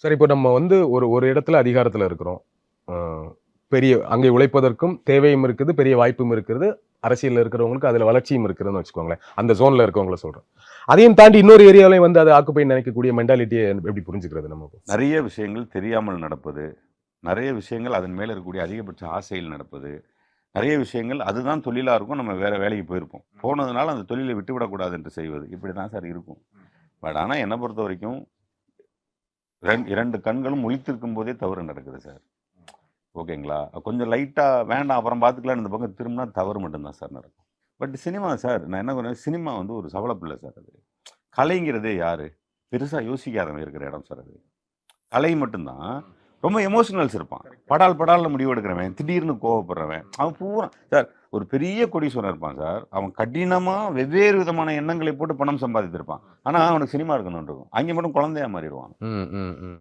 சரி, இப்போ நம்ம வந்து ஒரு ஒரு இடத்துல அதிகாரத்துல இருக்கிறோம். அ பெரிய அங்கே உழைப்பதற்கும் தேவையும் இருக்குது, பெரிய வாய்ப்பும் இருக்கிறது. அரசியல்ல இருக்கிறவங்களுக்கு அதுல வளர்ச்சியும் இருக்குதுன்னு வச்சுக்கோங்களேன். அந்த ஜோன்ல இருக்கவங்கள சொல்றேன். அதையும் தாண்டி இன்னொரு ஏரியாவிலயும் வந்து அத ஆக்குபை நினைக்கக்கூடிய மென்டாலிட்டிய எப்படி புரிஞ்சுக்கிறது நம்ம? நெறைய விஷயங்கள் தெரியாமல் நடப்பது. நெறைய விஷயங்கள் அதன் மேல இருக்கக்கூடிய அதிகபட்ச ஆசையில் நடப்பது. நெறைய விஷயங்கள் அதுதான் தொழிலா இருக்கும். நம்ம வேற வேலைக்கு போயிருப்போம். போனதுனால அந்த தொழிலை விட்டுவிடக்கூடாது என்று செய்வது. இப்படி தான் சார் இருக்கும். பட் ஆனா என்ன பொறுத்தவரைக்கும் 2 கண்களும் முழித்திருக்கும் போதே தவறு நடக்குது சார். ஓகேங்களா? கொஞ்சம் லைட்டா வேண்டாம் அப்புறம் பார்த்துக்கலாம்ன்னு இந்த பக்கம் திரும்புனா தவறு மட்டும் தான் சார் நடக்கும். பட் சினிமா சார் நான் என்ன பண்ணுவேன், சினிமா வந்து ஒரு சவலப்பில்ல சார் அது. கலைங்கிறதே யாரு? பெருசா யோசிக்காதவன் இருக்கிற இடம் சார் அது. கலை மட்டும் தான். ரொம்ப எமோஷனல்ஸ் இருப்பான். படால் படால்னு முடிவு எடுக்கிறவன், திடீர்னு கோவப்படுறவன், அவன் பூரா சார் ஒரு பெரிய கோடீஸ்வரன் இருப்பான் சார். அவன் கடினமா வெவ்வேறு விதமான எண்ணங்களை போட்டு பணம் சம்பாதித்திருப்பான். ஆனா அவனுக்கு சினிமா இருக்கணும்னு இருக்கும். அங்கே மட்டும் குழந்தையா மாறிடுவான். ம், ம், ம்.